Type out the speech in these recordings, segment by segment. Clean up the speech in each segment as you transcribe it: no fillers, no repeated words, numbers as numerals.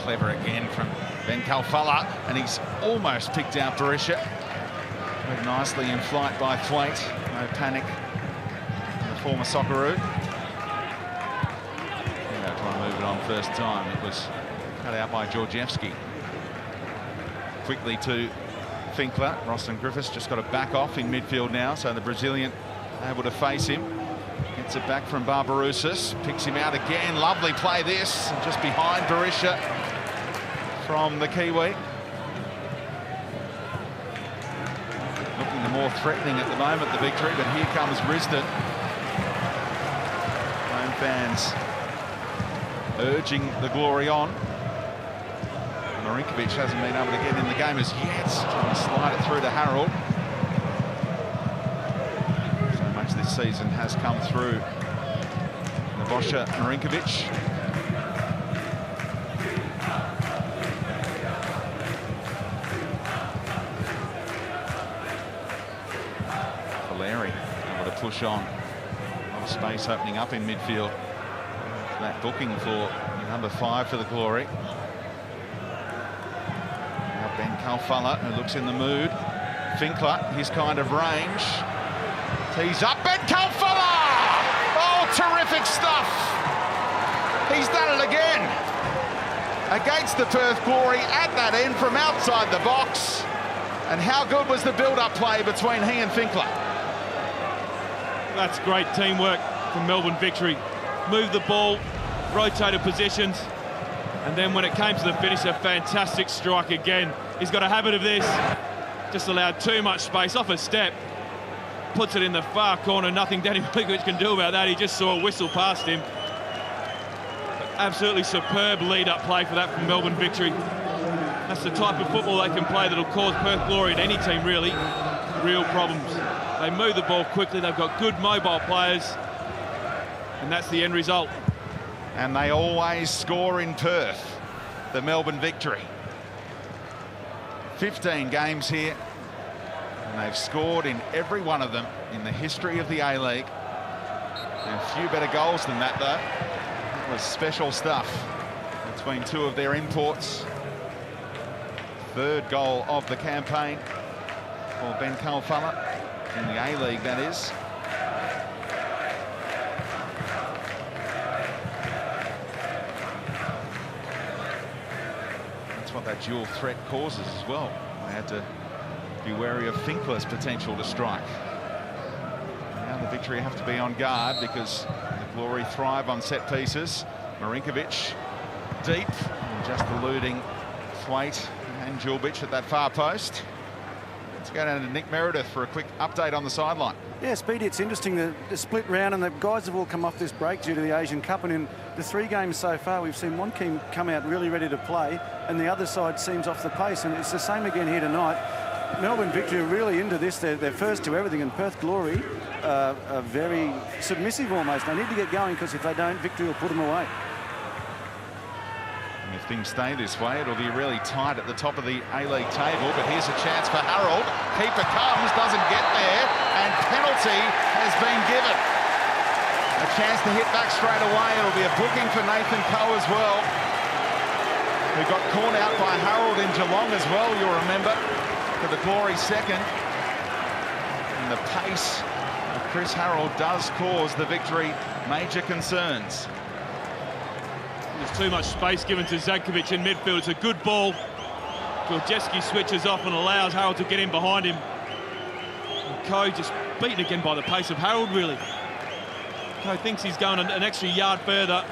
Clever again from Ben Kalfala, and he's almost picked out Berisha. Played nicely in flight by Thwaite. No panic. The former Socceroo. Trying to move it on first time. It was cut out by Georgievski. Quickly to Finkler. Roston Griffiths just got to back off in midfield now, so the Brazilian able to face him. Gets it back from Barbarouses. Picks him out again. Lovely play this. And just behind Berisha from the Kiwi. Looking the more threatening at the moment, the Victory, but here comes Risdon. Home fans urging the Glory on. Marinkovic hasn't been able to get in the game as yet. Trying to slide it through to Harold. So much this season has come through Nebosha Marinkovic. Valeri able to push on. A lot of space opening up in midfield. That booking for number 5 for the Glory. Now Ben Kalfala, who looks in the mood. Finkler, his kind of range. Tees up, Ben Kalfala! Oh, terrific stuff! He's done it again. Against the Perth Glory at that end from outside the box. And how good was the build-up play between he and Finkler? That's great teamwork from Melbourne Victory. Moved the ball, rotated positions, and then when it came to the finish, a fantastic strike again. He's got a habit of this. Just allowed too much space off a step. Puts it in the far corner. Nothing Danny Marinkovic can do about that. He just saw a whistle past him. Absolutely superb lead-up play for that from Melbourne Victory. That's the type of football they can play that'll cause Perth Glory and any team really real problems. They move the ball quickly. They've got good mobile players. And that's the end result. And they always score in Perth, the Melbourne Victory. 15 games here, and they've scored in every one of them in the history of the A-League. And a few better goals than that, though. It was special stuff between two of their imports. Third goal of the campaign for Ben Kalfala in the A-League, that is. What that dual threat causes as well. They had to be wary of Finkler's potential to strike. Now the Victory have to be on guard because the Glory thrive on set pieces. Marinkovic deep, and just eluding Thwaite and Julbic at that far post. Let's go down to Nick Meredith for a quick update on the sideline. Yeah, Speedy, it's interesting, the split round, and the guys have all come off this break due to the Asian Cup, and in the 3 games so far, we've seen one team come out really ready to play, and the other side seems off the pace, and it's the same again here tonight. Melbourne Victory are really into this. They're first to everything, and Perth Glory are very submissive almost. They need to get going, because if they don't, Victory will put them away. And if things stay this way, it'll be really tight at the top of the A-League table, but here's a chance for Harold. Keeper comes, doesn't get there, and penalty has been given. A chance to hit back straight away. It'll be a booking for Nathan Coe as well, who got caught out by Harold in Geelong as well, you'll remember, for the Glory second. And the pace of Chris Harold does cause the Victory major concerns. There's too much space given to Zadkovic in midfield. It's a good ball. Georgievski switches off and allows Harold to get in behind him. And Coe just beaten again by the pace of Harold, really. Coe thinks he's going an extra yard further.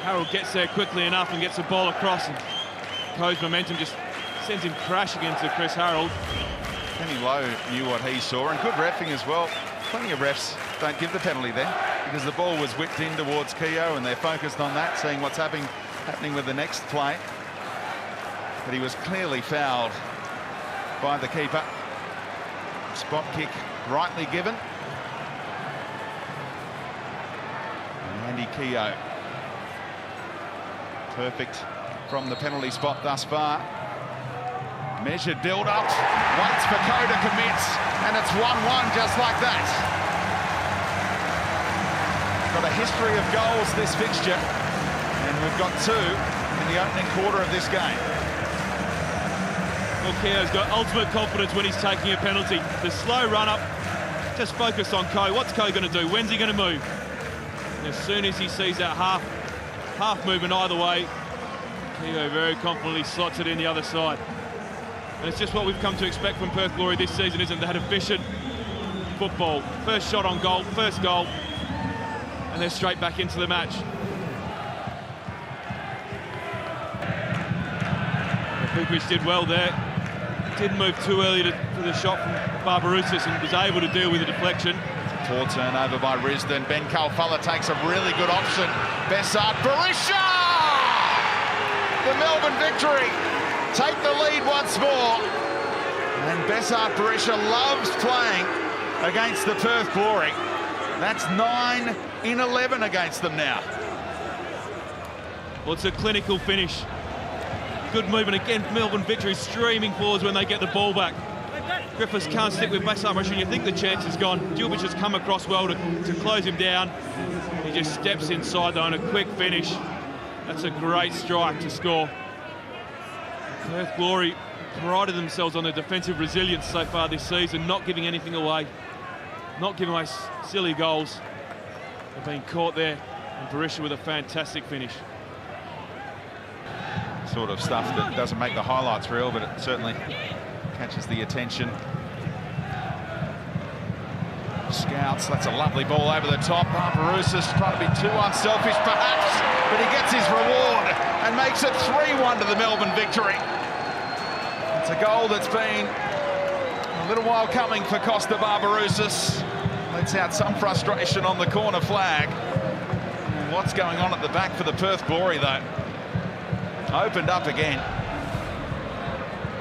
Harold gets there quickly enough and gets the ball across. And Coe's momentum just sends him crashing into Chris Harold. Kenny Lowe knew what he saw, and good reffing as well. Plenty of refs don't give the penalty there because the ball was whipped in towards Keogh, and they're focused on that, seeing what's happening with the next play. But he was clearly fouled by the keeper. Spot kick rightly given. And Andy Keogh, perfect from the penalty spot thus far. Measured build-up, waits for Coe to commit, and it's 1-1 just like that. Got a history of goals this fixture, and we've got 2 in the opening quarter of this game. Well, Keo's got ultimate confidence when he's taking a penalty. The slow run-up, just focus on Ko. What's Ko going to do? When's he going to move? And as soon as he sees that half movement either way, Keo very confidently slots it in the other side. And it's just what we've come to expect from Perth Glory this season, isn't it? They had efficient football. First shot on goal, first goal, and they're straight back into the match. Vukovic did well there. Didn't move too early for the shot from Barbarouses and was able to deal with the deflection. Poor turnover by Risdon. Ben Kalfala takes a really good option. Bessart Berisha! The Melbourne victory. Take the lead once more. And Bessart Berisha loves playing against the Perth Glory. That's 9 in 11 against them now. Well, it's a clinical finish. Good movement again. Melbourne victory streaming forwards when they get the ball back. Griffiths can't stick with Bessart Berisha, and you think the chance is gone. Djulbic has come across well to close him down. He just steps inside though, and a quick finish. That's a great strike to score. Perth Glory prided themselves on their defensive resilience so far this season, not giving anything away, not giving away silly goals. They've been caught there, and Berisha with a fantastic finish. Sort of stuff that doesn't make the highlights reel, but it certainly catches the attention. Scouts, that's a lovely ball over the top. Barbarouses trying to be too unselfish perhaps, but he gets his reward and makes it 3-1 to the Melbourne victory. It's a goal that's been a little while coming for Costa Barbarouses. Lets out some frustration on the corner flag. What's going on at the back for the Perth Glory though? Opened up again.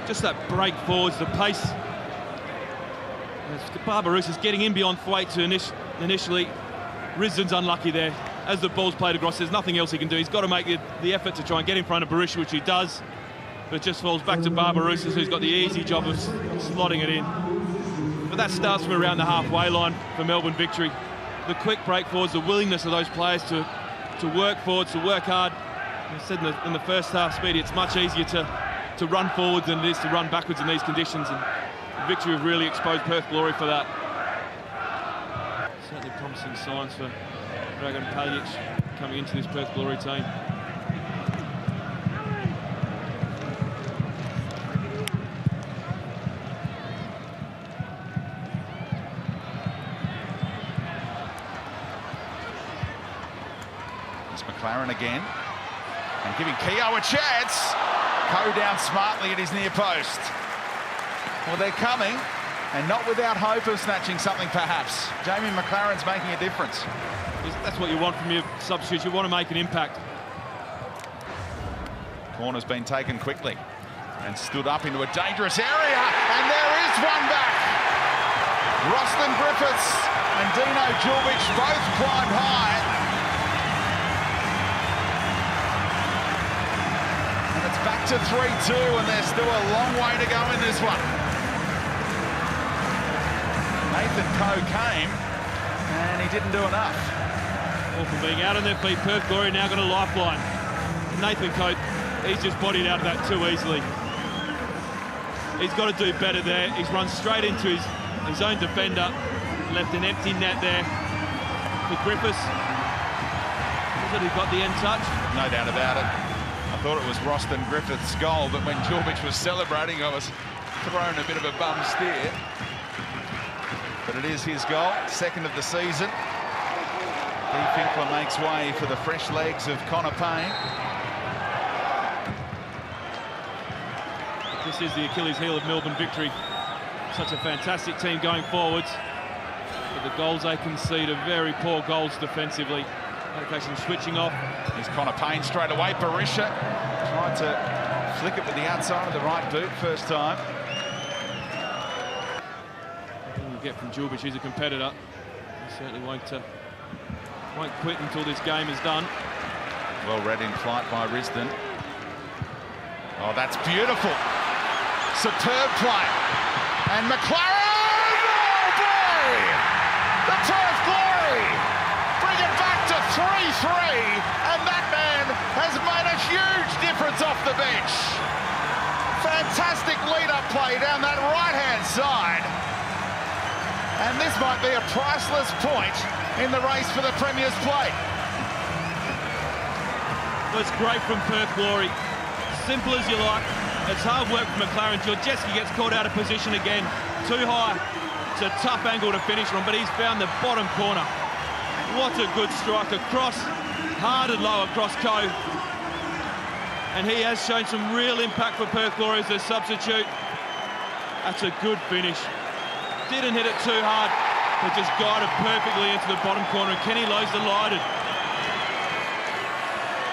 Just that break forwards, the pace. Barbarouses getting in beyond Thwaite to initially. Risdon's unlucky there. As the ball's played across, there's nothing else he can do. He's got to make the effort to try and get in front of Berisha, which he does. But it just falls back to Barbarouses, who's got the easy job of slotting it in. But that starts from around the halfway line for Melbourne victory. The quick break forwards, the willingness of those players to work forwards, to work hard. I said in the first half, Speedy, it's much easier to run forwards than it is to run backwards in these conditions, and the victory have really exposed Perth Glory for that. Certainly promising signs for Dragan Paljic coming into this Perth Glory team. It's McLaren again. And giving Keo a chance. Ko down smartly at his near post. Well, they're coming, and not without hope of snatching something perhaps. Jamie McLaren's making a difference. That's what you want from your substitutes. You want to make an impact. Corner's been taken quickly and stood up into a dangerous area, and there is one back. Roston Griffiths and Dino Djulbic both climbed high. Back to 3-2, and there's still a long way to go in this one. Nathan Ko came, and he didn't do enough. Well, from being out on their feet, Perth Glory now got a lifeline. Nathan Ko, he's just bodied out of that too easily. He's got to do better there. He's run straight into his own defender, left an empty net there for Griffiths. He got the end touch. No doubt about it. I thought it was Roston Griffiths' goal, but when Djulbic was celebrating, I was thrown a bit of a bum steer. But it is his goal, second of the season. Dee Finkler makes way for the fresh legs of Connor Payne. This is the Achilles heel of Melbourne victory. Such a fantastic team going forwards, but the goals they concede are very poor goals defensively. Occasion switching off. Here's Connor Payne straight away. Berisha tried to flick it with the outside of the right boot first time. What you get from Djulbic, he's a competitor. He certainly won't quit until this game is done. Well read in flight by Risdon. Oh, that's beautiful. Superb play. And McLaren! Oh, boy! The Perth Glory bring it back to 3-3, and that man has made a huge difference. the bench. Fantastic lead-up play down that right-hand side. And this might be a priceless point in the race for the Premier's plate. Well, it's great from Perth Glory. Simple as you like. It's hard work from McLaren. Georgieski gets caught out of position again. Too high. It's a tough angle to finish on, but he's found the bottom corner. What a good strike across, hard and low across Coe. And he has shown some real impact for Perth Glory as a substitute. That's a good finish. Didn't hit it too hard, but just guided perfectly into the bottom corner. And Kenny Lowe's delighted.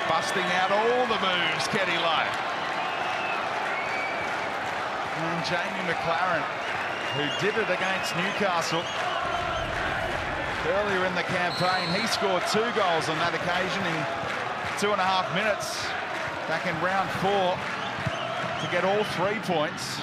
Busting out all the moves, Kenny Lowe. And Jamie McLaren, who did it against Newcastle earlier in the campaign. He scored 2 goals on that occasion in 2.5 minutes back in round 4 to get all 3 points.